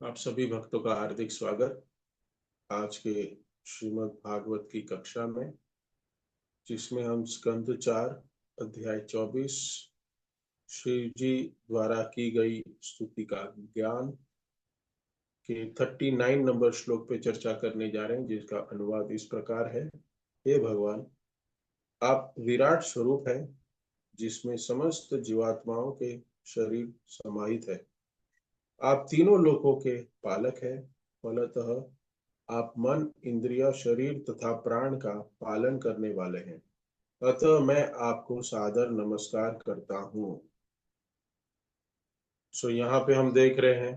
आप सभी भक्तों का हार्दिक स्वागत आज के श्रीमद् भागवत की कक्षा में, जिसमें हम स्कंद 4 अध्याय 24 शिव जी द्वारा की गई स्तुति का ज्ञान के 39 नंबर श्लोक पे चर्चा करने जा रहे हैं, जिसका अनुवाद इस प्रकार है। हे भगवान, आप विराट स्वरूप है, जिसमें समस्त जीवात्माओं के शरीर समाहित है। आप तीनों लोकों के पालक हैं। फलतः आप मन, इंद्रिय, शरीर तथा प्राण का पालन करने वाले हैं। अतः मैं आपको सादर नमस्कार करता हूँ। यहाँ पे हम देख रहे हैं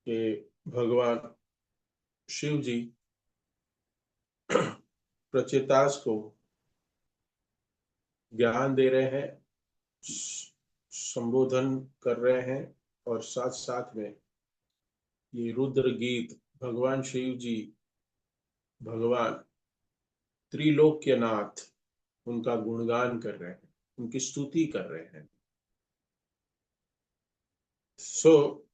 कि भगवान शिव जी प्रचेतास को ज्ञान दे रहे हैं, संबोधन कर रहे हैं, और साथ साथ में ये रुद्र गीत भगवान शिव जी, भगवान त्रिलोक्यनाथ, उनका गुणगान कर रहे हैं, उनकी स्तुति कर रहे हैं। सो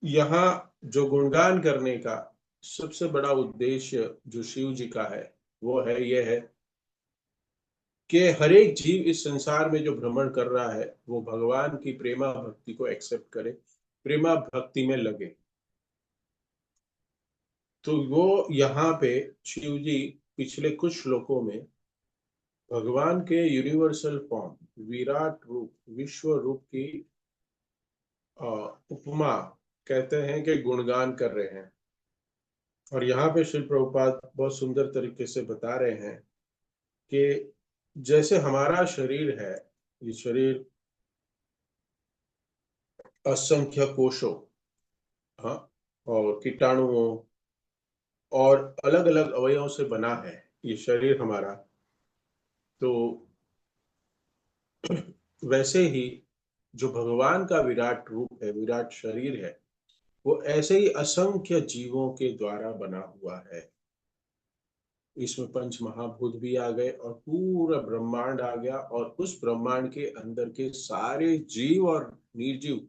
यहाँ जो गुणगान करने का सबसे बड़ा उद्देश्य जो शिव जी का है, वो है यह है कि हर एक जीव इस संसार में जो भ्रमण कर रहा है, वो भगवान की प्रेमा भक्ति को एक्सेप्ट करे, प्रेमा भक्ति में लगे। तो वो यहाँ पे शिव जी पिछले कुछ श्लोकों में भगवान के यूनिवर्सल फॉर्म, विराट रूप, विश्व रूप की उपमा कहते हैं कि गुणगान कर रहे हैं। और यहाँ पे श्री प्रभुपाद बहुत सुंदर तरीके से बता रहे हैं कि जैसे हमारा शरीर है, ये शरीर असंख्य कोशों, हाँ, और कीटाणुओं और अलग अलग अवयवों से बना है ये शरीर हमारा। तो वैसे ही जो भगवान का विराट रूप है, विराट शरीर है, वो ऐसे ही असंख्य जीवों के द्वारा बना हुआ है। इसमें पंच महाभूत भी आ गए और पूरा ब्रह्मांड आ गया, और उस ब्रह्मांड के अंदर के सारे जीव और निर्जीव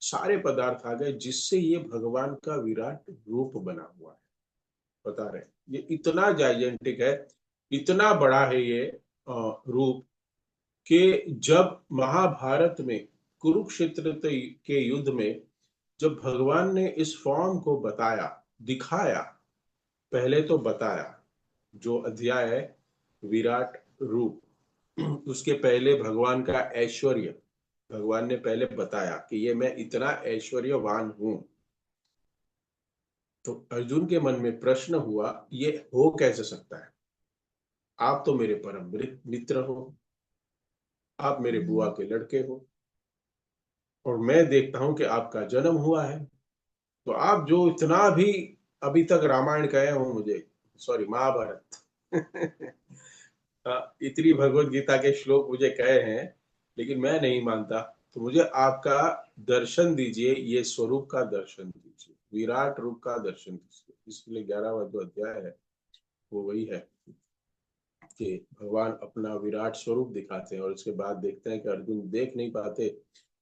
सारे पदार्थ आ गए, जिससे ये भगवान का विराट रूप बना हुआ है। बता रहे ये इतना जाइजेंटिक है, इतना बड़ा है ये रूप, कि जब महाभारत में कुरुक्षेत्र के युद्ध में जब भगवान ने इस फॉर्म को बताया, दिखाया, पहले तो बताया, जो अध्याय है विराट रूप, उसके पहले भगवान का ऐश्वर्य भगवान ने पहले बताया कि ये मैं इतना ऐश्वर्यवान हूं। तो अर्जुन के मन में प्रश्न हुआ, ये हो कैसे सकता है? आप तो मेरे परम मित्र हो, आप मेरे बुआ के लड़के हो, और मैं देखता हूं कि आपका जन्म हुआ है। तो आप जो इतना भी अभी तक रामायण कहे हो मुझे, सॉरी महाभारत इतनी भगवत गीता के श्लोक मुझे कहे हैं, लेकिन मैं नहीं मानता। तो मुझे आपका दर्शन दीजिए, ये स्वरूप का दर्शन दीजिए, विराट रूप का दर्शन दीजिए। इसलिए 11वां जो अध्याय है वो वही है कि भगवान अपना विराट स्वरूप दिखाते हैं, और उसके बाद देखते हैं कि अर्जुन देख नहीं पाते,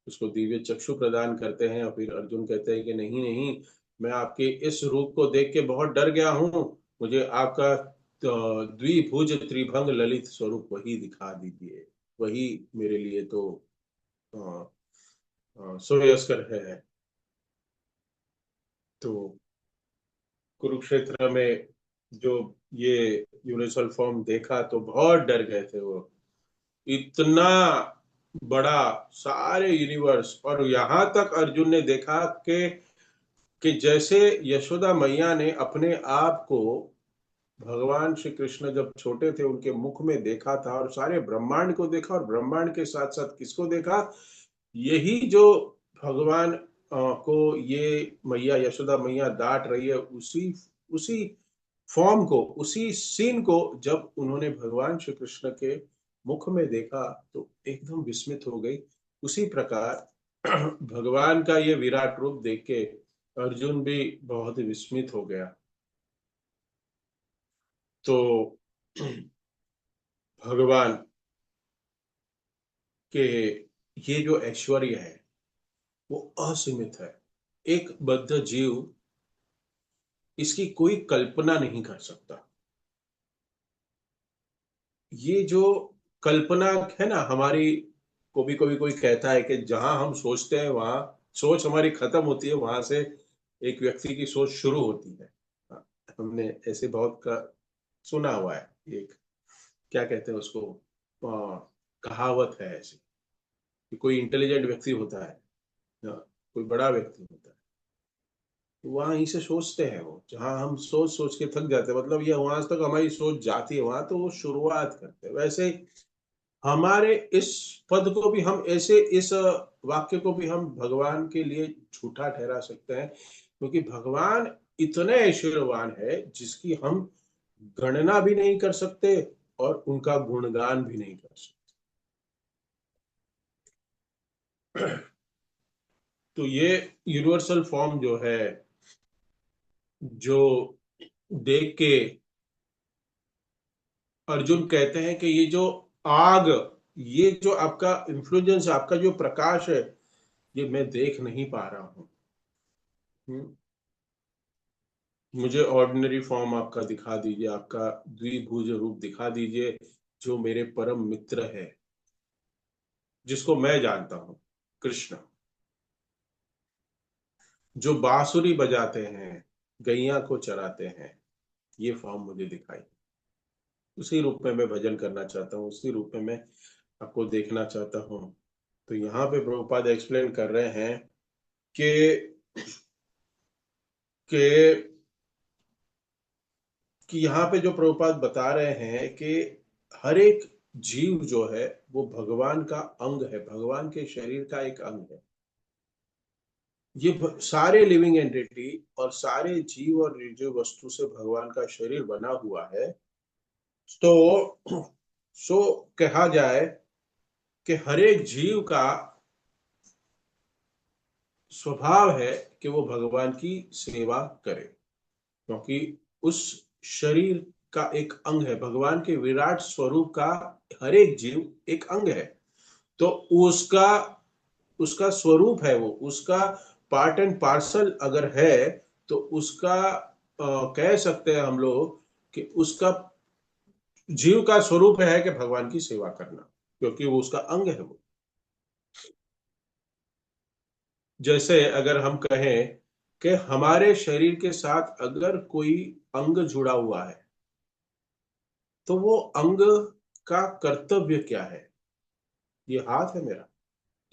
उसको दिव्य चक्षु प्रदान करते हैं, और फिर अर्जुन कहते हैं कि नहीं नहीं, मैं आपके इस रूप को देख के बहुत डर गया हूँ, मुझे आपका द्विभुज त्रिभंग ललित स्वरूप वही दिखा दीजिए, वही मेरे लिए तो श्रेयस्कर है। तो कुरुक्षेत्र में जो ये यूनिवर्सल फॉर्म देखा तो बहुत डर गए थे वो, इतना बड़ा सारे यूनिवर्स। और यहां तक अर्जुन ने देखा कि जैसे यशोदा मैया ने अपने आप को भगवान श्री कृष्ण जब छोटे थे उनके मुख में देखा था, और सारे ब्रह्मांड को देखा, और ब्रह्मांड के साथ साथ किसको देखा? यही जो भगवान को ये मैया, यशोदा मैया डांट रही है, उसी उसी फॉर्म को, उसी सीन को जब उन्होंने भगवान श्री कृष्ण के मुख में देखा तो एकदम विस्मित हो गई। उसी प्रकार भगवान का ये विराट रूप देख के अर्जुन भी बहुत ही विस्मित हो गया। तो भगवान के ये जो ऐश्वर्य है वो असीमित है, एक बद्ध जीव इसकी कोई कल्पना नहीं कर सकता। ये जो कल्पना है ना हमारी, कभी कोई कहता है कि जहां हम सोचते हैं वहां सोच हमारी खत्म होती है, वहां से एक व्यक्ति की सोच शुरू होती है। हाँ, हमने ऐसे बहुत का सुना हुआ है। एक क्या कहते हैं उसको, कहावत है ऐसी कि कोई इंटेलिजेंट व्यक्ति होता है, हाँ, कोई बड़ा व्यक्ति होता है, तो वहां ही से सोचते हैं वो, जहां हम सोच सोच के थक जाते हैं, मतलब ये वहां तक हमारी सोच जाती है, वहां तो वो शुरुआत करते हैं। वैसे ही हमारे इस पद को भी हम ऐसे, इस वाक्य को भी हम भगवान के लिए झूठा ठहरा सकते हैं, क्योंकि भगवान इतने ऐश्वर्यवान है जिसकी हम गणना भी नहीं कर सकते और उनका गुणगान भी नहीं कर सकते। तो ये यूनिवर्सल फॉर्म जो है, जो देख के अर्जुन कहते हैं कि ये जो आग, ये जो आपका इन्फ्लुएंस, आपका जो प्रकाश है, ये मैं देख नहीं पा रहा हूँ। मुझे ऑर्डिनरी फॉर्म आपका दिखा दीजिए, आपका द्विभुज रूप दिखा दीजिए, जो मेरे परम मित्र है, जिसको मैं जानता हूँ, कृष्ण, जो बांसुरी बजाते हैं, गैया को चराते हैं, ये फॉर्म मुझे दिखाई। उसी रूप में मैं भजन करना चाहता हूँ, उसी रूप में मैं आपको देखना चाहता हूँ। तो यहाँ पे प्रभुपाद एक्सप्लेन कर रहे हैं कि कि यहाँ पे जो प्रभुपाद बता रहे हैं कि हर एक जीव जो है वो भगवान का अंग है, भगवान के शरीर का एक अंग है। ये सारे लिविंग एंटिटी और सारे जीव और निर्जीव वस्तु से भगवान का शरीर बना हुआ है। तो सो कहा जाए कि हर एक जीव का स्वभाव है कि वो भगवान की सेवा करे, क्योंकि उस शरीर का एक अंग है, भगवान के विराट स्वरूप का हर एक जीव एक अंग है। तो उसका उसका स्वरूप है, वो उसका पार्ट एंड पार्सल अगर है, तो उसका कह सकते हैं हम लोग कि उसका जीव का स्वरूप है कि भगवान की सेवा करना, क्योंकि वो उसका अंग है वो। जैसे अगर हम कहें कि हमारे शरीर के साथ अगर कोई अंग जुड़ा हुआ है, तो वो अंग का कर्तव्य क्या है? ये हाथ है मेरा,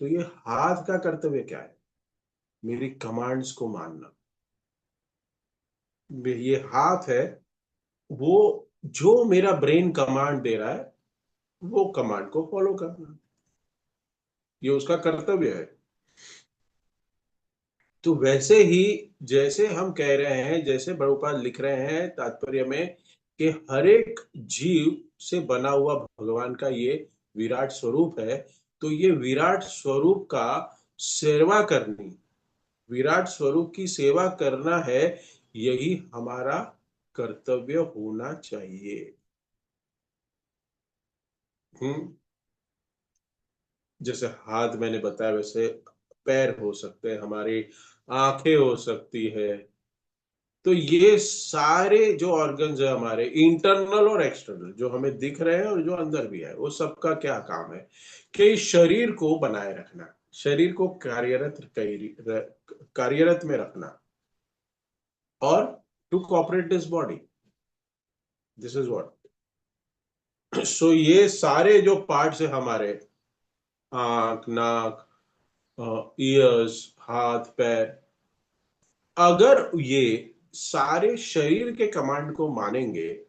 तो ये हाथ का कर्तव्य क्या है? मेरी कमांड्स को मानना। ये हाथ है, वो जो मेरा ब्रेन कमांड दे रहा है, वो कमांड को फॉलो करना, ये उसका कर्तव्य है। तो वैसे ही जैसे हम कह रहे हैं, जैसे प्रभुपाद लिख रहे हैं तात्पर्य में, कि हर एक जीव से बना हुआ भगवान का ये विराट स्वरूप है, तो ये विराट स्वरूप का सेवा करनी, विराट स्वरूप की सेवा करना है, यही हमारा कर्तव्य होना चाहिए। हम्म। जैसे हाथ मैंने बताया, वैसे पैर हो सकते हैं, हमारी आंखें हो सकती है। तो ये सारे जो ऑर्गन्स है हमारे, इंटरनल और एक्सटर्नल, जो हमें दिख रहे हैं और जो अंदर भी है, वो सबका क्या काम है कि इस शरीर को बनाए रखना, शरीर को कार्यरत में रखना, और to cooperate this body, this is what. So ये सारे जो पार्ट्स है हमारे, आंख, नाक, ईयर्स, हाथ, पैर, अगर ये सारे शरीर के कमांड को मानेंगे,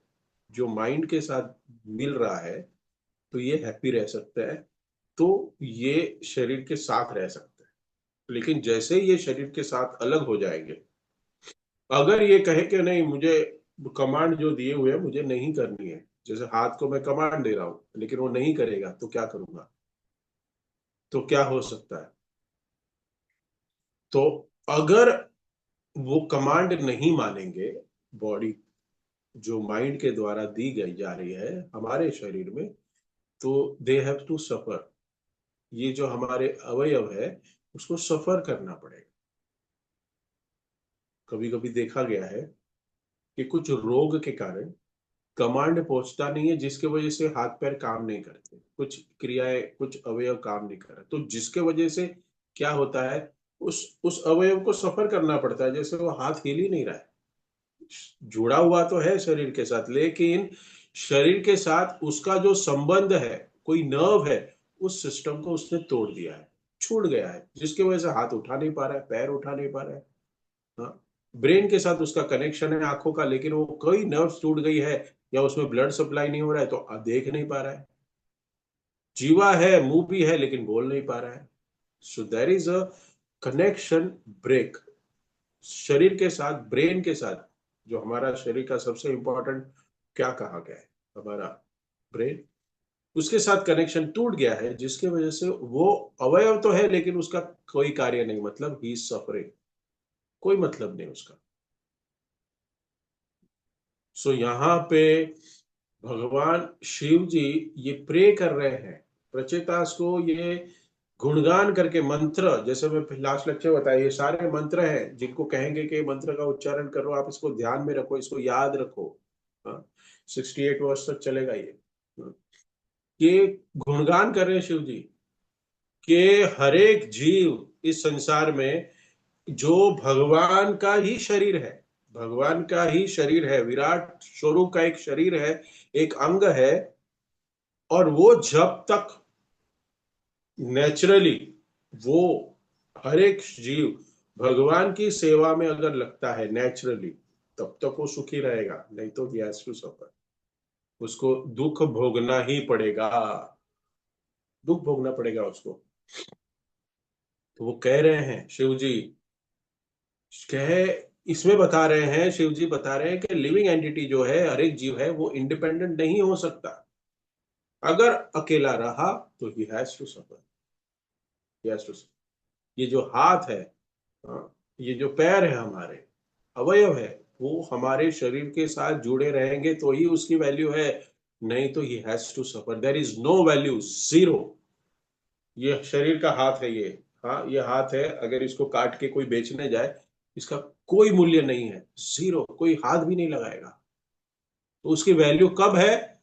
जो माइंड के साथ मिल रहा है, तो ये हैप्पी रह सकता है, तो ये शरीर के साथ रह सकते हैं। लेकिन जैसे ये शरीर के साथ अलग हो जाएंगे, अगर ये कहे कि नहीं, मुझे कमांड जो दिए हुए हैं मुझे नहीं करनी है, जैसे हाथ को मैं कमांड दे रहा हूं लेकिन वो नहीं करेगा, तो क्या करूंगा? तो क्या हो सकता है? तो अगर वो कमांड नहीं मानेंगे, बॉडी जो माइंड के द्वारा दी गई जा रही है हमारे शरीर में, तो दे हैव टू सफर, ये जो हमारे अवयव है उसको सफर करना पड़ेगा। कभी कभी देखा गया है कि कुछ रोग के कारण कमांड पहुंचता नहीं है, जिसके वजह से हाथ पैर काम नहीं करते, कुछ क्रियाएं, कुछ अवयव काम नहीं कर रहे, तो जिसके वजह से क्या होता है, उस अवयव को सफर करना पड़ता है, जैसे वो हाथ हिल ही नहीं रहा है। जुड़ा हुआ तो है शरीर के साथ, लेकिन शरीर के साथ उसका जो संबंध है, कोई नर्व है, उस सिस्टम को उसने तोड़ दिया है, छूट गया है, जिसकी वजह से हाथ उठा नहीं पा रहा है, पैर उठा नहीं पा रहा है। हाँ, ब्रेन के साथ उसका कनेक्शन है आंखों का, लेकिन वो कोई नर्व टूट गई है या उसमें ब्लड सप्लाई नहीं हो रहा है, तो देख नहीं पा रहा है। जीवा है, मुंह भी है, लेकिन बोल नहीं पा रहा है। So there is a connection break शरीर के साथ, ब्रेन के साथ। जो हमारा शरीर का सबसे इंपॉर्टेंट क्या कहा गया है, हमारा ब्रेन, उसके साथ कनेक्शन टूट गया है, जिसके वजह से वो अवयव तो है, लेकिन उसका कोई कार्य नहीं, मतलब ही सफरिंग, कोई मतलब नहीं उसका। सो यहाँ पे भगवान शिव जी ये प्रे कर रहे हैं प्रचेतास को, ये गुणगान करके मंत्र, जैसे मैं लास्ट लेक्चर बताया, ये सारे मंत्र हैं जिनको कहेंगे कि मंत्र का उच्चारण करो, आप इसको ध्यान में रखो, इसको याद रखो। हाँ, 68 वर्ष तक चलेगा ये। हाँ, ये गुणगान कर रहे हैं शिव जी कि हर एक जीव इस संसार में जो भगवान का ही शरीर है, भगवान का ही शरीर है, विराट स्वरूप का एक शरीर है, एक अंग है, और वो जब तक नेचुरली, वो हर एक जीव भगवान की सेवा में अगर लगता है नेचुरली, तब तक वो सुखी रहेगा, नहीं तो ही हैज टू सफर, उसको दुख भोगना ही पड़ेगा, दुख भोगना पड़ेगा उसको। तो वो कह रहे हैं शिव जी, कह इसमें बता रहे हैं, शिव जी बता रहे हैं कि लिविंग एंटिटी जो है, हर एक जीव है, वो इंडिपेंडेंट नहीं हो सकता। अगर अकेला रहा तो he has to suffer, he has to. ये जो हाथ है, हाँ, ये जो पैर है, हमारे अवयव है, वो हमारे शरीर के साथ जुड़े रहेंगे तो ही उसकी वैल्यू है, नहीं तो he has to suffer, there is no value, zero. ये शरीर का हाथ है ये, हाँ ये हाथ है, अगर इसको काट के कोई बेचने जाए, इसका कोई मूल्य नहीं है, जीरो, कोई हाथ भी नहीं लगाएगा। तो उसकी वैल्यू कब है,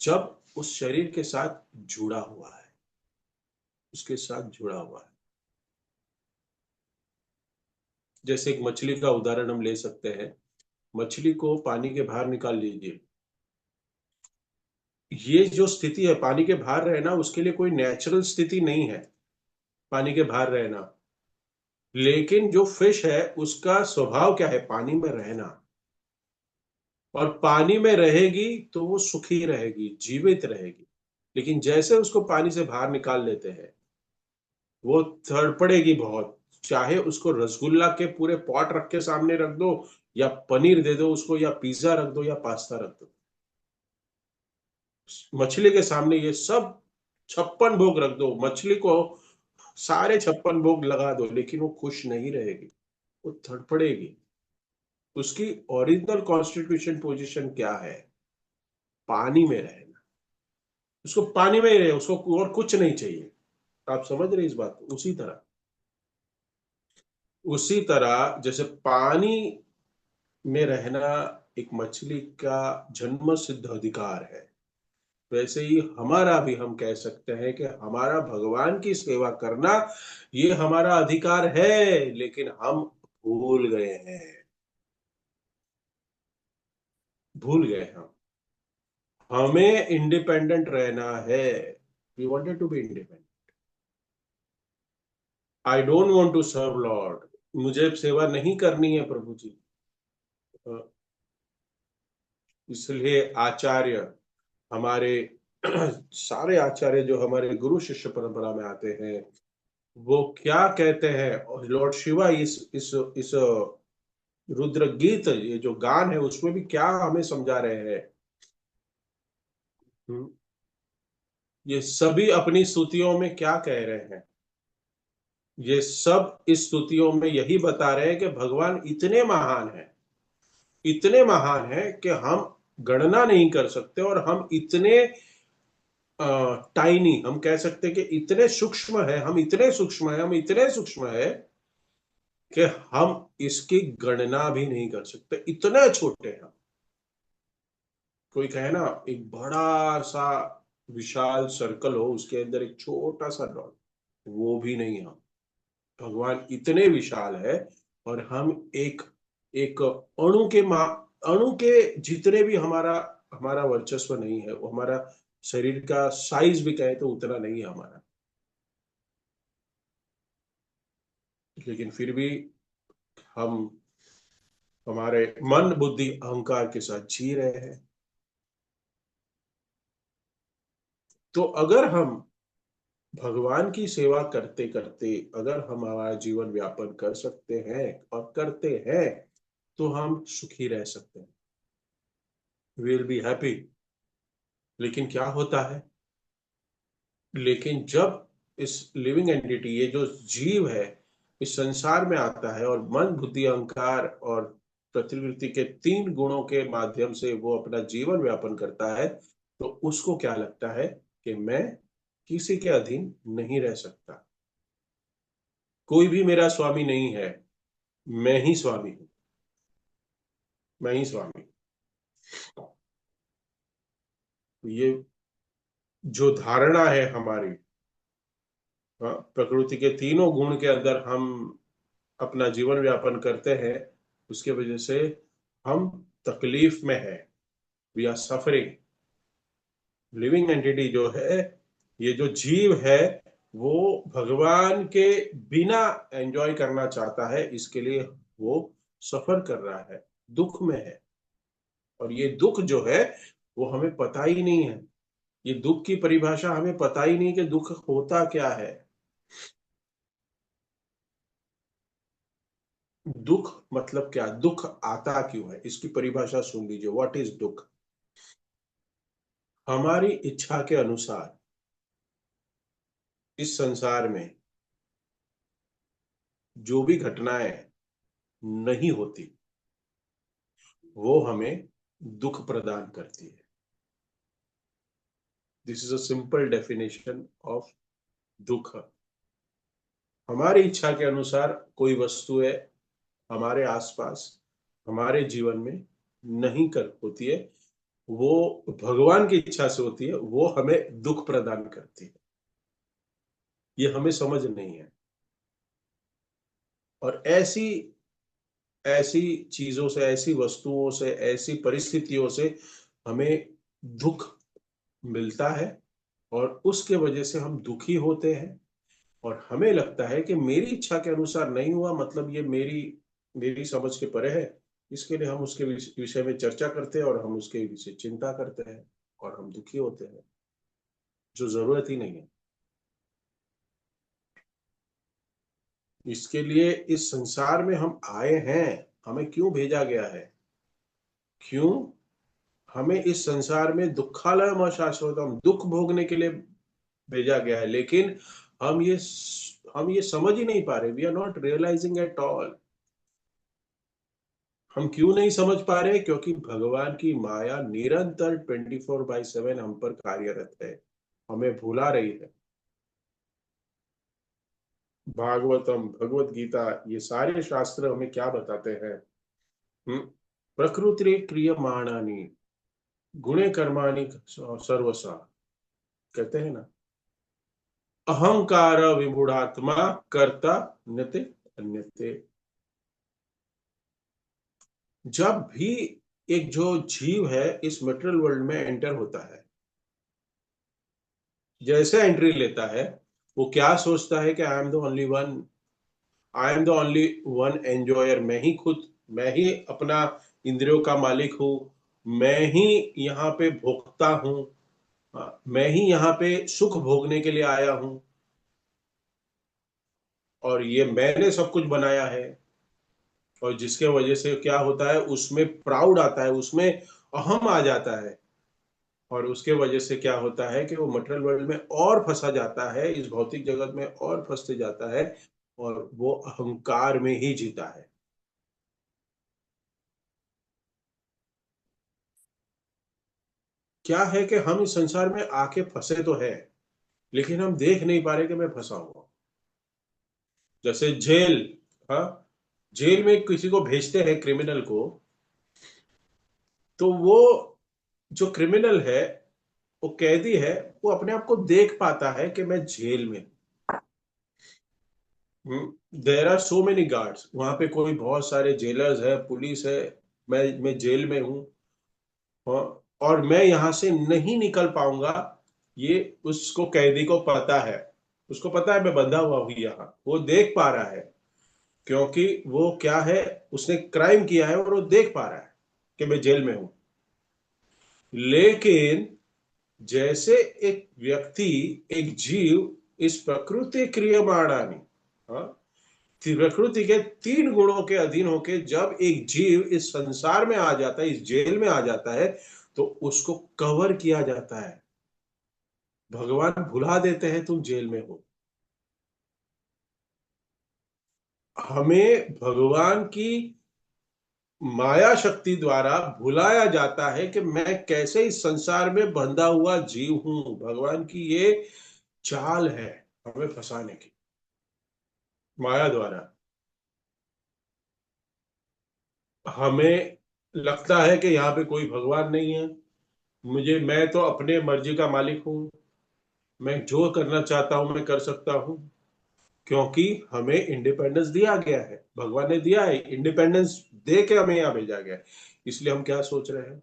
जब उस शरीर के साथ जुड़ा हुआ है, उसके साथ जुड़ा हुआ है। जैसे एक मछली का उदाहरण हम ले सकते हैं, मछली को पानी के बाहर निकाल लीजिए, ये जो स्थिति है पानी के बाहर रहना, उसके लिए कोई नेचुरल स्थिति नहीं है पानी के बाहर रहना, लेकिन जो फिश है उसका स्वभाव क्या है, पानी में रहना, और पानी में रहेगी तो वो सुखी रहेगी, जीवित रहेगी। लेकिन जैसे उसको पानी से बाहर निकाल लेते हैं, वो तड़पड़ेगी बहुत, चाहे उसको रसगुल्ला के पूरे पॉट रख के सामने रख दो, या पनीर दे दो उसको, या पिज्जा रख दो, या पास्ता रख दो, मछली के सामने ये सब 56 भोग रख दो, मछली को सारे 56 भोग लगा दो, लेकिन वो खुश नहीं रहेगी, वो तड़पड़ेगी। उसकी ओरिजिनल कॉन्स्टिट्यूशन पोजीशन क्या है, पानी में रहना, उसको पानी में ही रहे, उसको और कुछ नहीं चाहिए। आप समझ रहे इस बात को? उसी तरह जैसे पानी में रहना एक मछली का जन्म सिद्ध अधिकार है, वैसे ही हमारा भी, हम कह सकते हैं कि हमारा भगवान की सेवा करना ये हमारा अधिकार है, लेकिन हम भूल गए हैं, भूल गए हम। हमें इंडिपेंडेंट रहना है, we wanted to be independent. I don't want to serve lord, मुझे सेवा नहीं करनी है प्रभु जी। अ, इसलिए आचार्य हमारे सारे आचार्य जो हमारे गुरु शिष्य परंपरा में आते हैं, वो क्या कहते हैं, और लॉर्ड शिवा इस रुद्र गीत, ये जो गान है, उसमें भी क्या हमें समझा रहे हैं। हम्म, ये सभी अपनी स्तुतियों में क्या कह रहे हैं, ये सब इस स्तुतियों में यही बता रहे हैं कि भगवान इतने महान हैं, इतने महान हैं कि हम गणना नहीं कर सकते, और हम इतने टाइनी, हम कह सकते हैं कि इतने सूक्ष्म है, हम इतने सूक्ष्म है, हम इतने सूक्ष्म है कि हम इसकी गणना भी नहीं कर सकते, इतने छोटे हैं। कोई कहे ना, एक बड़ा सा विशाल सर्कल हो, उसके अंदर एक छोटा सा डॉट, वो भी नहीं हम। भगवान इतने विशाल है, और हम एक एक अणु के जितने भी हमारा हमारा वर्चस्व नहीं है, वो हमारा शरीर का साइज भी कहे तो उतना नहीं है हमारा, लेकिन फिर भी हम हमारे मन बुद्धि अहंकार के साथ जी रहे हैं। तो अगर हम भगवान की सेवा करते करते अगर हम हमारा जीवन व्यापन कर सकते हैं और करते हैं, तो हम सुखी रह सकते हैं, विल बी हैप्पी। लेकिन क्या होता है, लेकिन जब इस लिविंग एंटिटी, ये जो जीव है, इस संसार में आता है और मन बुद्धि अहंकार और प्रकृति के तीन गुणों के माध्यम से वो अपना जीवन व्यापन करता है, तो उसको क्या लगता है कि मैं किसी के अधीन नहीं रह सकता, कोई भी मेरा स्वामी नहीं है, मैं ही स्वामी हूं, मैं ही स्वामी। ये जो धारणा है हमारी, हाँ, प्रकृति के तीनों गुण के अंदर हम अपना जीवन व्यापन करते हैं, उसके वजह से हम तकलीफ में है, we are suffering. Living entity जो है, ये जो जीव है, वो भगवान के बिना एंजॉय करना चाहता है, इसके लिए वो सफर कर रहा है, दुख में है। और ये दुख जो है, वो हमें पता ही नहीं है, ये दुख की परिभाषा हमें पता ही नहीं कि दुख होता क्या है। दुख मतलब क्या, दुख आता क्यों है, इसकी परिभाषा सुन लीजिए। व्हाट इज दुख? हमारी इच्छा के अनुसार इस संसार में जो भी घटनाएं नहीं होती, वो हमें दुख प्रदान करती है। This is a simple definition of दुख। हमारी इच्छा के अनुसार कोई वस्तुएं हमारे आसपास हमारे जीवन में नहीं कर होती है, वो भगवान की इच्छा से होती है, वो हमें दुख प्रदान करती है। ये हमें समझ नहीं है। और ऐसी ऐसी चीजों से, ऐसी वस्तुओं से, ऐसी परिस्थितियों से हमें दुख मिलता है, और उसके वजह से हम दुखी होते हैं। और हमें लगता है कि मेरी इच्छा के अनुसार नहीं हुआ, मतलब ये मेरी मेरी समझ के परे है। इसके लिए हम उसके विषय में चर्चा करते हैं, और हम उसके विषय चिंता करते हैं, और हम दुखी होते हैं, जो जरूरत ही नहीं है। इसके लिए इस संसार में हम आए हैं, हमें क्यों भेजा गया है, क्यों हमें इस संसार में दुखालयम शाश्वतम, दुख भोगने के लिए भेजा गया है। लेकिन हम ये हम ये समझ ही नहीं पा रहे, we are not realising at all. हम क्यों नहीं समझ पा रहे? क्योंकि भगवान की माया निरंतर 24/7 हम पर कार्यरत है, हमें भुला रही है। भागवतम, भगवत गीता, ये सारे शास्त्र हमें क्या बताते हैं? हम्म? प्रकृति क्रियमाणानि गुणे कर्माणि सर्वसा, कहते हैं ना, अहंकार विमूढ़ात्मा कर्ता न्यते अन्यते। जब भी एक जो जीव है इस मटेरियल वर्ल्ड में एंटर होता है, जैसे एंट्री लेता है, वो क्या सोचता है कि I am the only one, I am the only one enjoyer, मैं ही खुद, मैं ही अपना इंद्रियों का मालिक हूँ, मैं ही यहाँ पे भोगता हूँ, मैं ही यहाँ पे सुख भोगने के लिए आया हूँ, और ये मैंने सब कुछ बनाया है। और जिसके वजह से क्या होता है, उसमें प्राउड आता है, उसमें अहम आ जाता है। और उसके वजह से क्या होता है कि वो मटेरियल वर्ल्ड में और फंसा जाता है, इस भौतिक जगत में और फंसते जाता है, और वो अहंकार में ही जीता है। क्या है कि हम इस संसार में आके फंसे तो है, लेकिन हम देख नहीं पा रहे कि मैं फंसा हुआ हूं। जैसे जेल, हाँ, जेल में किसी को भेजते हैं, क्रिमिनल को, तो वो जो क्रिमिनल है, वो कैदी है, वो अपने आप को देख पाता है कि मैं जेल में हूँ। There are so many guards, वहां पे कोई बहुत सारे जेलर्स है, पुलिस है, मैं जेल में हूँ। हाँ, और मैं यहां से नहीं निकल पाऊंगा, ये उसको, कैदी को पता है। उसको पता है मैं बंधा हुआ हूं यहाँ, वो देख पा रहा है, क्योंकि वो क्या है, उसने क्राइम किया है और वो देख पा रहा है कि मैं जेल में हूं। लेकिन जैसे एक व्यक्ति, एक जीव इस प्रकृति क्रियमाणानी, हाँ, प्रकृति के 3 गुणों के अधीन होके जब एक जीव इस संसार में आ जाता है, इस जेल में आ जाता है, तो उसको कवर किया जाता है। भगवान भुला देते हैं तुम जेल में हो। हमें भगवान की माया शक्ति द्वारा भुलाया जाता है कि मैं कैसे इस संसार में बंधा हुआ जीव हूं। भगवान की ये चाल है हमें फंसाने की, माया द्वारा। हमें लगता है कि यहाँ पे कोई भगवान नहीं है, मैं तो अपने मर्जी का मालिक हूँ, मैं जो करना चाहता हूँ मैं कर सकता हूँ, क्योंकि हमें इंडिपेंडेंस दिया गया है, भगवान ने दिया है इंडिपेंडेंस, दे के हमें यहाँ भेजा गया है। इसलिए हम क्या सोच रहे हैं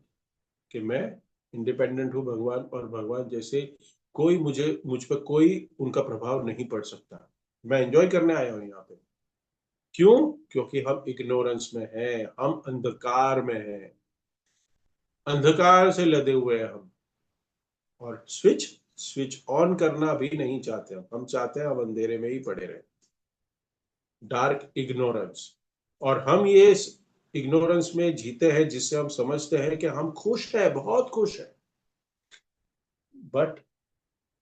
कि मैं इंडिपेंडेंट हूँ भगवान, और भगवान जैसे कोई मुझ पर कोई उनका प्रभाव नहीं पड़ सकता। मैं एंजॉय करने आया हूँ यहाँ पे। क्यों? क्योंकि हम इग्नोरेंस में हैं, हम अंधकार में हैं, अंधकार से लदे हुए हैं हम। और स्विच स्विच ऑन करना भी नहीं चाहते हम चाहते हैं हम अंधेरे में ही पड़े रहे, डार्क इग्नोरेंस। और हम ये इग्नोरेंस में जीते हैं, जिससे हम समझते हैं कि हम खुश हैं, बहुत खुश हैं। बट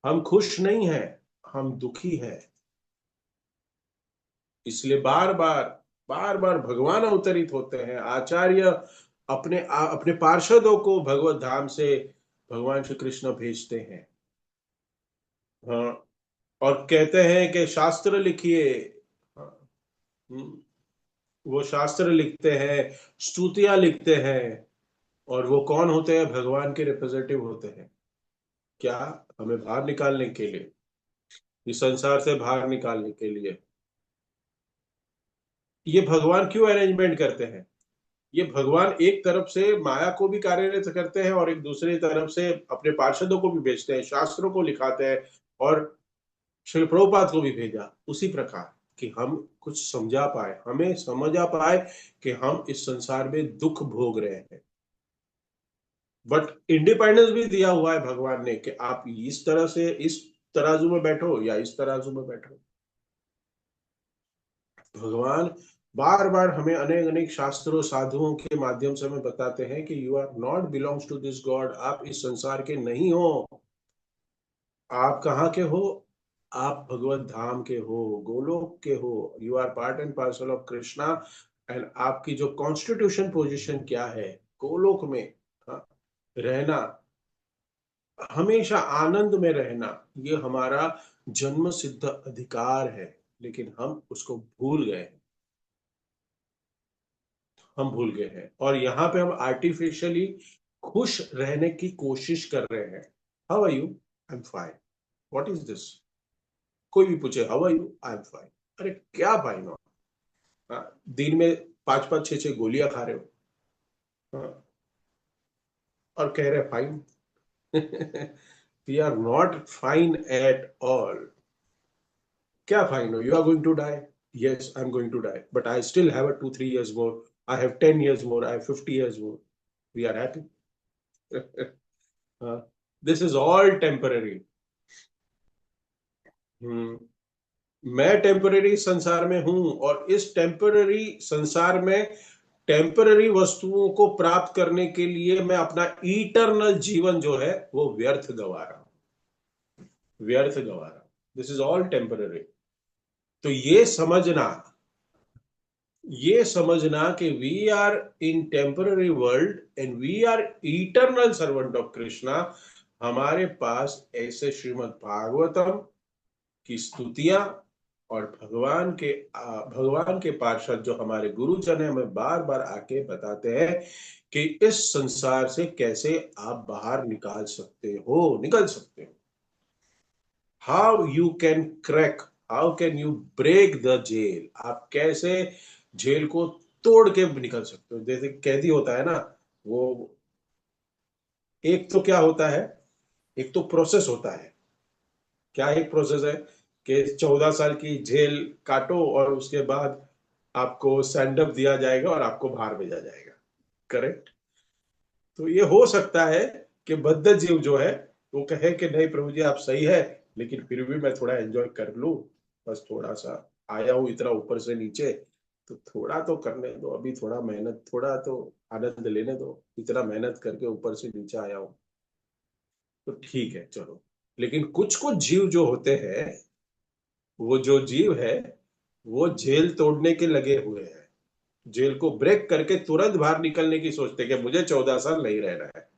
हम खुश नहीं हैं, हम दुखी हैं। इसलिए बार बार भगवान अवतरित होते हैं, आचार्य अपने पार्षदों को भगवत धाम से भगवान श्री कृष्ण भेजते हैं। हाँ, और कहते हैं कि शास्त्र लिखिए। हाँ, हम्म, वो शास्त्र लिखते हैं, स्तुतियां लिखते हैं। और वो कौन होते हैं? भगवान के रिप्रेजेंटेटिव होते हैं। क्या? हमें बाहर निकालने के लिए, इस संसार से बाहर निकालने के लिए। ये भगवान क्यों अरेंजमेंट करते हैं? ये भगवान एक तरफ से माया को भी कार्यरत करते हैं, और एक दूसरी तरफ से अपने पार्षदों को भी भेजते हैं, शास्त्रों को लिखाते हैं। और श्रील प्रभुपाद को भी भेजा उसी प्रकार, कि हम कुछ समझा पाए, हमें समझ आ पाए कि हम इस संसार में दुख भोग रहे हैं। बट इंडिपेंडेंस भी दिया हुआ है भगवान ने, कि आप इस तरह से इस तराजू में बैठो या इस तराजू में बैठो। भगवान बार बार हमें अनेक अनेक शास्त्रों, साधुओं के माध्यम से हमें बताते हैं कि you are not belongs to this god, आप इस संसार के नहीं हो। आप कहाँ के हो? आप भगवत धाम के हो, गोलोक के हो। You are part and parcel of Krishna. And आपकी जो कॉन्स्टिट्यूशन पोजीशन क्या है गोलोक में, हाँ, रहना, हमेशा आनंद में रहना, ये हमारा जन्म सिद्ध अधिकार है। लेकिन हम उसको भूल गए हैं, हम भूल गए हैं, और यहाँ पे हम आर्टिफिशियली खुश रहने की कोशिश कर रहे हैं। How are you? I am fine. What is this? कोई भी पूछे how are you, I am fine. अरे क्या फाइन हो? दिन में 5 5 6 6 गोलियां खा रहे हो, हाँ, और कह रहे fine. We are not fine at all. क्या फाइन हो? You are going to die. Yes, I'm going to die, but I still have a 2 3 years more. I have 10 years more. I have 50 years more. We are happy. uh, this is all temporary. Hmm. मैं temporary संसार में हूं, और इस temporary संसार में temporary वस्तुओं को प्राप्त करने के लिए मैं अपना इटरनल जीवन जो है वो व्यर्थ गवा रहा हूं, व्यर्थ गवा रहा हूं। This is all temporary. तो ये समझना कि we are in temporary world and we are eternal servant of Krishna. हमारे पास ऐसे श्रीमद् भागवतम की स्तुतियां और भगवान के पार्षद जो हमारे गुरुजन है हमें बार बार आके बताते हैं कि इस संसार से कैसे आप बाहर निकल सकते हो। How you can crack, how can you break the jail, आप कैसे जेल को तोड़ के निकल सकते हो। जैसे कैदी होता है ना, वो एक तो क्या होता है, एक तो प्रोसेस होता है। क्या एक प्रोसेस है कि 14 साल की जेल काटो और उसके बाद आपको सैंड अप दिया जाएगा और आपको बाहर भेजा जाएगा। करेक्ट। तो ये हो सकता है कि बद्ध जीव जो है वो कहे कि नहीं प्रभु जी आप सही है, लेकिन फिर भी मैं थोड़ा एंजॉय कर लूं, बस थोड़ा सा आया हूं इतना ऊपर से नीचे, तो थोड़ा तो करने दो, अभी थोड़ा मेहनत, थोड़ा तो आनंद लेने दो, इतना मेहनत करके ऊपर से नीचे आया हूं। तो ठीक है चलो। लेकिन कुछ कुछ जीव जो होते हैं, वो जो जीव है वो जेल तोड़ने के लगे हुए हैं, जेल को ब्रेक करके तुरंत बाहर निकलने की सोचते हैं कि मुझे 14 साल नहीं रहना है।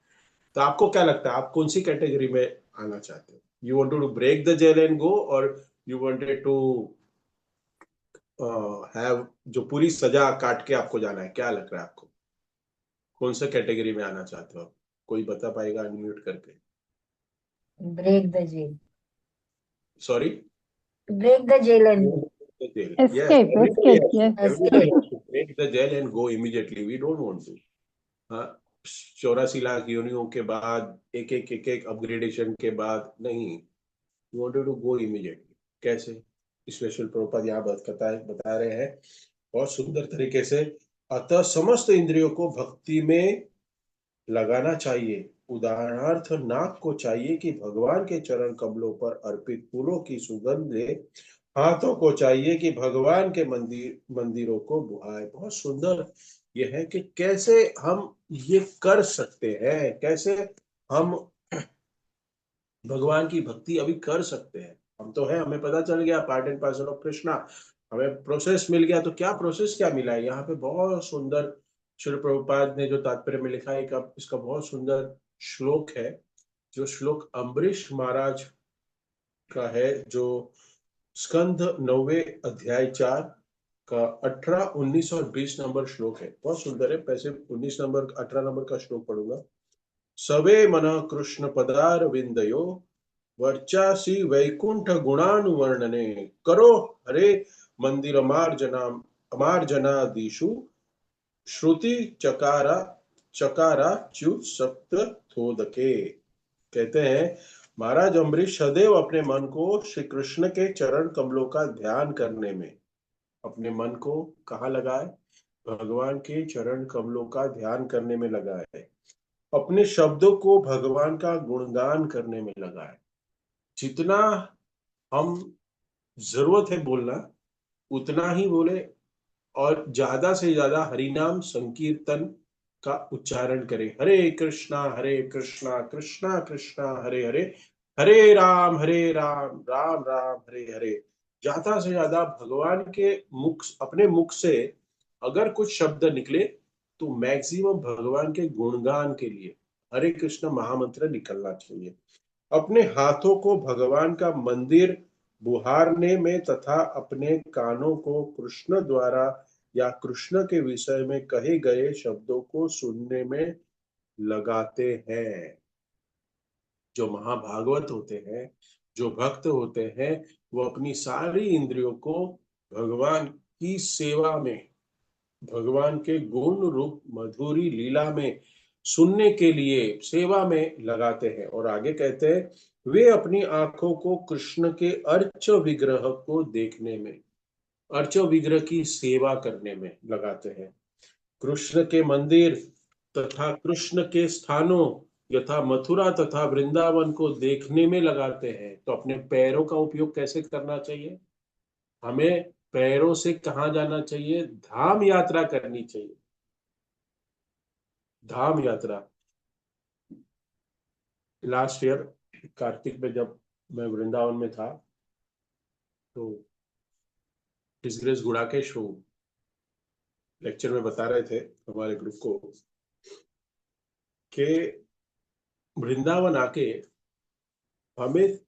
तो आपको क्या लगता है, आप कौन सी कैटेगरी में आना चाहते हो? You wanted to break the jail and go, और यू वांटेड टू हैव जो पूरी सजा काट के आपको जाना है? क्या लग रहा है आपको, कौन सा कैटेगरी में आना चाहते हो आप? कोई बता पाएगा अनम्यूट करके? Break the jail. Sorry? Break the jail and go. The jail. Yes, Escape, everybody escape, has yes. everybody escape. has to break the jail and go immediately. We don't want to. हाँ, 84 लाख योनियों के बाद एक एक upgradation के बाद नहीं, you wanted to go immediately. कैसे? स्पेशल प्रभुपाद यहाँ बता रहे हैं बहुत सुंदर तरीके से। अतः समस्त इंद्रियों को भक्ति में लगाना चाहिए। उदाहरणार्थ नाक को चाहिए कि भगवान के चरण कमलों पर अर्पित फूलों की सुगंध ले, हाथों को चाहिए कि भगवान के मंदिरों को बुहाए। बहुत सुंदर यह है कि कैसे हम ये कर सकते हैं, कैसे हम भगवान की भक्ति अभी कर सकते हैं। हम तो है, हमें पता चल गया part and parcel of Krishna, हमें प्रोसेस मिल गया। तो क्या प्रोसेस क्या मिला है यहाँ पे? बहुत सुंदर श्री प्रभुपाद ने जो तात्पर्य में लिखा है, इसका बहुत सुंदर श्लोक है, जो श्लोक अम्बरीश महाराज का है, जो स्कंध 9वें अध्याय 4 का 18, 19 और 20 नंबर श्लोक है। बहुत सुंदर है। पैसे 19 नंबर 18 नंबर का श्लोक पढ़ूंगा। सवे मन कृष्ण पदार विंदयो वर्चासी वैकुंठ गुणानुवर्णने करो हरे मंदिर अमार्जनादिषु श्रुति चकारा चकारा च्युत सप्त थोदके। कहते हैं महाराज अम्बरीश सदैव अपने मन को श्री कृष्ण के चरण कमलों का ध्यान करने में, अपने मन को कहाँ लगाए? भगवान के चरण कमलों का ध्यान करने में लगाए। अपने शब्दों को भगवान का गुणगान करने में लगाए। जितना हम जरूरत है बोलना उतना ही बोले, और ज्यादा से ज्यादा हरिनाम संकीर्तन का उच्चारण करें। हरे कृष्णा कृष्णा कृष्णा हरे हरे, हरे राम राम राम हरे हरे। ज्यादा से ज्यादा भगवान के मुख, अपने मुख से अगर कुछ शब्द निकले तो मैक्सिमम भगवान के गुणगान के लिए हरे कृष्ण महामंत्र निकलना चाहिए। अपने हाथों को भगवान का मंदिर बुहारने में तथा अपने कानों को कृष्ण द्वारा या कृष्ण के विषय में कहे गए शब्दों को सुनने में लगाते हैं। जो महाभागवत होते हैं, जो भक्त होते हैं, वो अपनी सारी इंद्रियों को भगवान की सेवा में, भगवान के गुण रूप मधुरी लीला में सुनने के लिए सेवा में लगाते हैं। और आगे कहते हैं वे अपनी आंखों को कृष्ण के अर्च विग्रह को देखने में, अर्च विग्रह की सेवा करने में लगाते हैं। कृष्ण के मंदिर तथा कृष्ण के स्थानों यथा मथुरा तथा वृंदावन को देखने में लगाते हैं। तो अपने पैरों का उपयोग कैसे करना चाहिए? हमें पैरों से कहाँ जाना चाहिए? धाम यात्रा करनी चाहिए। धाम यात्रा। लास्ट ईयर कार्तिक में जब मैं वृंदावन में था, तो डिस्ग्रेस गुड़ाकेश वो लेक्चर में बता रहे थे हमारे ग्रुप को कि वृंदावन आके हमें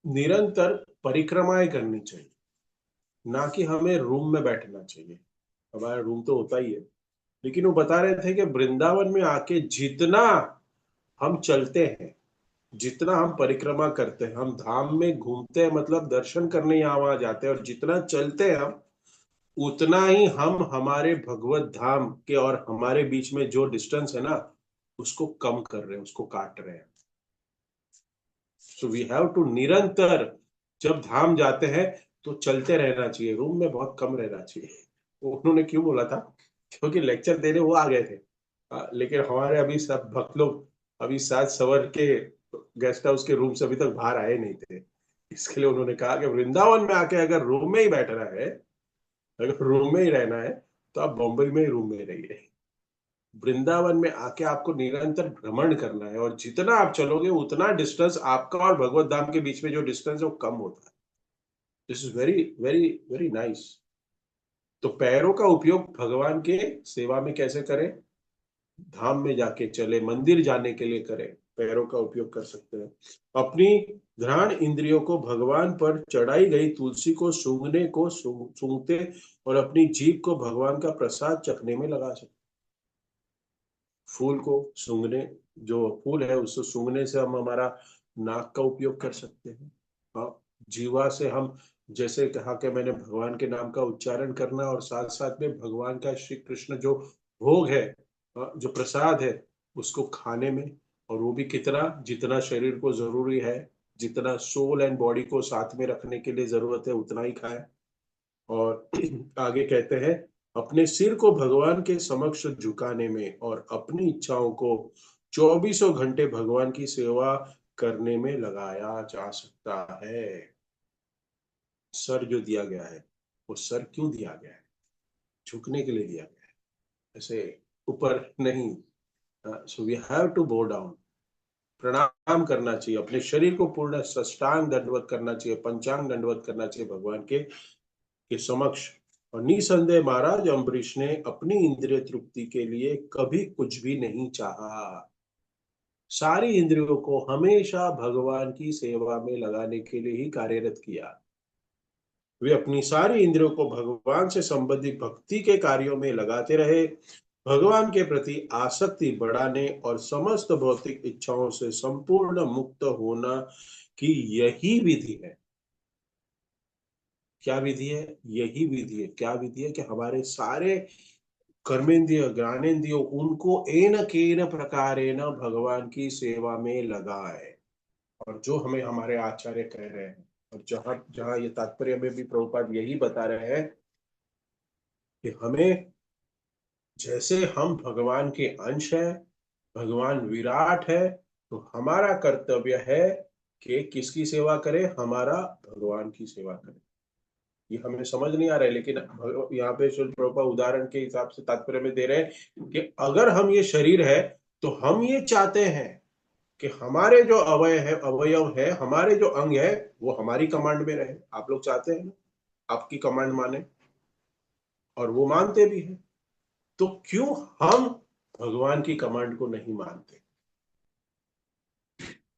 निरंतर परिक्रमाएं करनी चाहिए। ना कि हमें रूम में बैठना चाहिए। हमारा रूम तो होता ही है, लेकिन वो बता रहे थे कि वृंदावन में आके जितना हम चलते हैं, जितना हम परिक्रमा करते हैं, हम धाम में घूमते हैं, मतलब दर्शन करने यहाँ वहां जाते हैं, और जितना चलते हैं हम, उतना ही हम हमारे भगवत धाम के और हमारे बीच में जो डिस्टेंस है ना, उसको कम कर रहे हैं, उसको काट रहे हैं। सो वी हैव टू निरंतर, जब धाम जाते हैं तो चलते रहना चाहिए, रूम में बहुत कम रहना चाहिए। वो उन्होंने क्यों बोला था, क्योंकि लेक्चर देने वो आ गए थे। लेकिन हमारे अभी सब भक्त लोग अभी साज सवर के गेस्ट हाउस के रूम से अभी तक बाहर आए नहीं थे। इसके लिए उन्होंने कहा कि वृंदावन में आके अगर रूम में ही बैठना है, अगर रूम में ही रहना है, तो आप बॉम्बे में ही रूम में रहिए। वृंदावन में आके आपको निरंतर भ्रमण करना है, और जितना आप चलोगे उतना डिस्टेंस आपका और भगवत धाम के बीच में जो डिस्टेंस है वो कम होता है। This is very very very nice. तो पैरों का उपयोग भगवान के सेवा में कैसे करें? धाम में जाके चले, मंदिर जाने के लिए करें, पैरों का उपयोग कर सकते हैं। अपनी घ्राण इंद्रियों को भगवान पर चढ़ाई गई तुलसी को सूंघने को सूंघते, और अपनी जीभ को भगवान का प्रसाद चखने में लगा सकते। फूल को सूंघने, जो फूल है उसको सूंघने से हम हमारा नाक का उपयोग कर सकते हैं। हाँ, जीवा से हम, जैसे कहा कि मैंने भगवान के नाम का उच्चारण करना, और साथ साथ में भगवान का श्री कृष्ण जो भोग है, जो प्रसाद है, उसको खाने में। और वो भी कितना, जितना शरीर को जरूरी है, जितना सोल एंड बॉडी को साथ में रखने के लिए जरूरत है, उतना ही खाएं। और आगे कहते हैं, अपने सिर को भगवान के समक्ष झुकाने में और अपनी इच्छाओं को चौबीसों घंटे भगवान की सेवा करने में लगाया जा सकता है। सर जो दिया गया है, वो सर क्यों दिया गया है? झुकने के लिए दिया गया है, ऐसे ऊपर नहीं। So we have to bow down, प्रणाम करना चाहिए, अपने शरीर को पूर्ण साष्टांग दंडवत करना चाहिए, पंचांग दंडवत करना चाहिए भगवान के समक्ष। और निसंदेह महाराज अम्बरीश ने अपनी इंद्रिय तृप्ति के लिए कभी कुछ भी नहीं चाहा, सारी इंद्रियों को हमेशा भगवान की सेवा में लगाने के लिए ही कार्यरत किया। वे अपनी सारी इंद्रियों को भगवान से संबंधित भक्ति के कार्यों में लगाते रहे, भगवान के प्रति आसक्ति बढ़ाने और समस्त भौतिक इच्छाओं से संपूर्ण मुक्त होना की यही विधि है। क्या विधि है? यही विधि है। क्या विधि है? कि हमारे सारे कर्मेंद्रिय ज्ञानेन्द्रिय उनको एन केन प्रकारेण भगवान की सेवा में लगाए। और जो हमें हमारे आचार्य कह रहे हैं, और जहां जहां ये तात्पर्य में भी प्रभुपाद यही बता रहे हैं कि हमें, जैसे हम भगवान के अंश है, भगवान विराट है, तो हमारा कर्तव्य है कि किसकी सेवा करें? हमारा भगवान की सेवा करें। ये हमें समझ नहीं आ रहा है, लेकिन यहाँ पे शिल प्रभुपाद उदाहरण के हिसाब से तात्पर्य में दे रहे हैं कि अगर हम ये शरीर है, तो हम ये चाहते हैं कि हमारे जो अवयव है, हमारे जो अंग है, वो हमारी कमांड में रहे। आप लोग चाहते हैं ना, आपकी कमांड माने, और वो मानते भी हैं। तो क्यों हम भगवान की कमांड को नहीं मानते?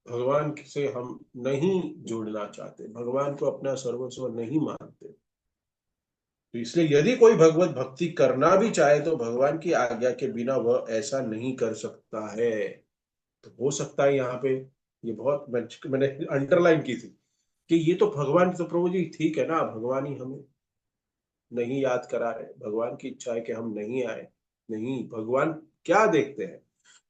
भगवान से हम नहीं जुड़ना चाहते, भगवान को अपना सर्वस्व नहीं मानते। तो इसलिए यदि कोई भगवत भक्ति करना भी चाहे, तो भगवान की आज्ञा के बिना वह ऐसा नहीं कर सकता है। तो हो सकता है यहाँ पे, ये बहुत मैंने अंडरलाइन की थी कि ये तो भगवान, तो प्रभु जी ठीक है ना, भगवान ही हमें नहीं याद करा रहे, भगवान की इच्छा है कि हम नहीं आए। नहीं, भगवान क्या देखते हैं?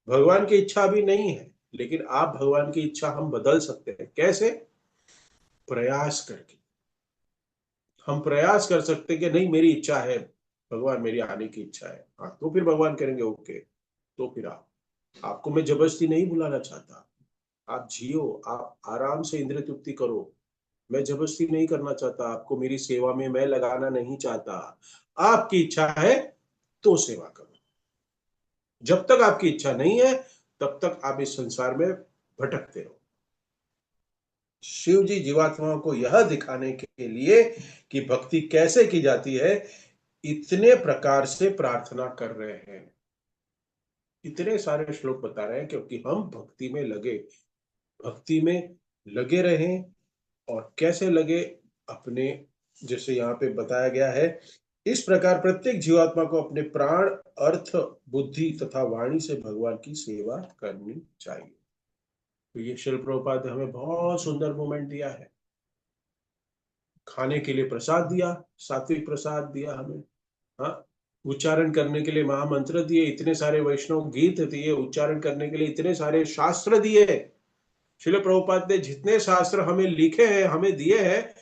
भगवान की इच्छा भी नहीं है, लेकिन आप भगवान की इच्छा हम बदल सकते हैं। कैसे? प्रयास करके। हम प्रयास कर सकते हैं कि नहीं, मेरी इच्छा है भगवान, मेरी आने की इच्छा है। हाँ, तो फिर भगवान करेंगे ओके, तो फिर आप, आपको मैं जबरदस्ती नहीं बुलाना चाहता। आप जियो, आप आराम से इंद्रिय तृप्ति करो। मैं जबरदस्ती नहीं करना चाहता आपको, मेरी सेवा में मैं लगाना नहीं चाहता। आपकी इच्छा है तो सेवा करो। जब तक आपकी इच्छा नहीं है, तब तक आप इस संसार में भटकते रहो। शिव जी जीवात्माओं को यह दिखाने के लिए कि भक्ति कैसे की जाती है, इतने प्रकार से प्रार्थना कर रहे हैं, इतने सारे श्लोक बता रहे हैं, क्योंकि हम भक्ति में लगे, भक्ति में लगे रहें। और कैसे लगे? अपने जैसे यहाँ पे बताया गया है, इस प्रकार प्रत्येक जीवात्मा को अपने प्राण, अर्थ, बुद्धि तथा वाणी से भगवान की सेवा करनी चाहिए। तो ये शिल प्रभुपाद ने हमें बहुत सुंदर मोमेंट दिया है। खाने के लिए प्रसाद दिया, सात्विक प्रसाद दिया हमें। हाँ, उच्चारण करने के लिए महामंत्र दिए, इतने सारे वैष्णव गीत दिए, उच्चारण करने के लिए इतने सारे शास्त्र दिए। शिल प्रभुपाद ने जितने शास्त्र हमें लिखे हैं, हमें दिए हैं,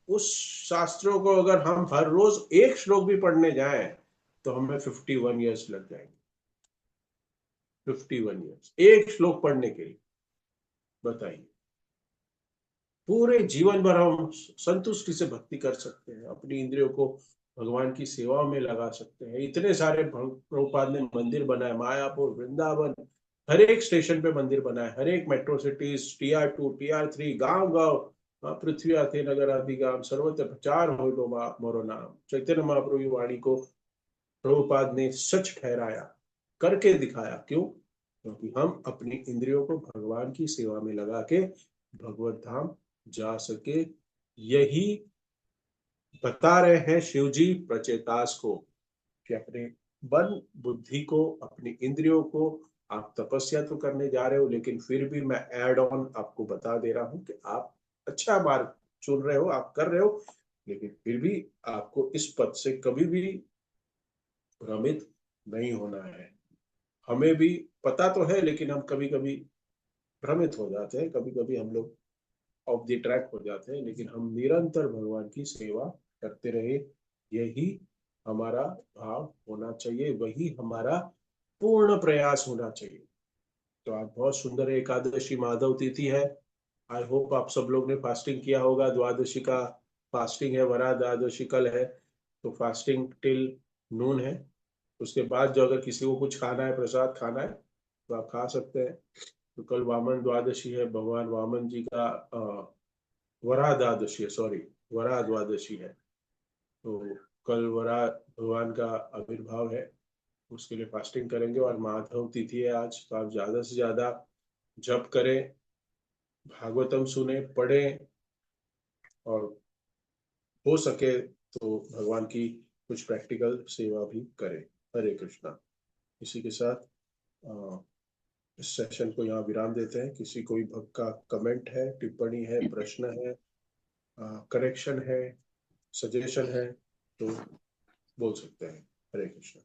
उस शास्त्रों को अगर हम हर रोज एक श्लोक भी पढ़ने जाएं तो हमें 51 ईयर्स लग जाएंगे। 51 ईयर्स एक श्लोक पढ़ने के लिए, बताइए। पूरे जीवन भर हम संतुष्टि से भक्ति कर सकते हैं, अपनी इंद्रियों को भगवान की सेवा में लगा सकते हैं। इतने सारे प्रभुपाद ने मंदिर बनाए, मायापुर, वृंदावन, हर एक स्टेशन पे मंदिर बनाए, हर एक मेट्रो सिटीज, TR2, TR3, गांव गांव, पृथ्वी आते नगर आदि गांव, सर्वत्र प्रचार हो लो मोरो नाम। चैतन्य महाप्रभु की वाणी को प्रभुपाद ने सच ठहराया, करके दिखाया। क्यों? क्योंकि हम अपनी इंद्रियों को भगवान की सेवा में लगा के भगवत धाम जा सके। यही बता रहे हैं शिव जी प्रचेतास को, कि अपने मन बुद्धि को, अपनी इंद्रियों को, आप तपस्या तो करने जा रहे हो, लेकिन फिर भी मैं एड ऑन आपको बता दे रहा हूं कि आप अच्छा मार्ग चुन रहे हो, आप कर रहे हो, लेकिन फिर भी आपको इस पद से कभी भी भ्रमित नहीं होना है। हमें भी पता तो है, लेकिन हम कभी कभी भ्रमित हो जाते हैं, कभी कभी हम लोग ऑफ द ट्रैक हो जाते हैं, लेकिन हम निरंतर भगवान की सेवा करते रहे, यही हमारा भाव होना चाहिए, वही हमारा पूर्ण प्रयास होना चाहिए। तो आज बहुत सुंदर एकादशी माधव तिथि है। आई होप आप सब लोग ने फास्टिंग किया होगा। द्वादशी का फास्टिंग है, वरा द्वादशी कल है, तो फास्टिंग टिल नून है। उसके बाद जो अगर किसी को कुछ खाना है, प्रसाद खाना है, तो आप खा सकते हैं। तो कल वामन द्वादशी है, भगवान वामन जी का वरा द्वादशी है, सॉरी, वरा द्वादशी है। तो कल वरा भगवान का आविर्भाव है, उसके लिए फास्टिंग करेंगे। और माधव तिथि है आज, तो आप ज्यादा से ज्यादा जप करें, भागवतम सुने, पढ़ें, और हो सके तो भगवान की कुछ प्रैक्टिकल सेवा भी करें। हरे कृष्णा। इसी के साथ इस सेशन को यहाँ विराम देते हैं। किसी कोई भक्त का कमेंट है, टिप्पणी है, प्रश्न है, करेक्शन है, सजेशन है, तो बोल सकते हैं। हरे कृष्णा।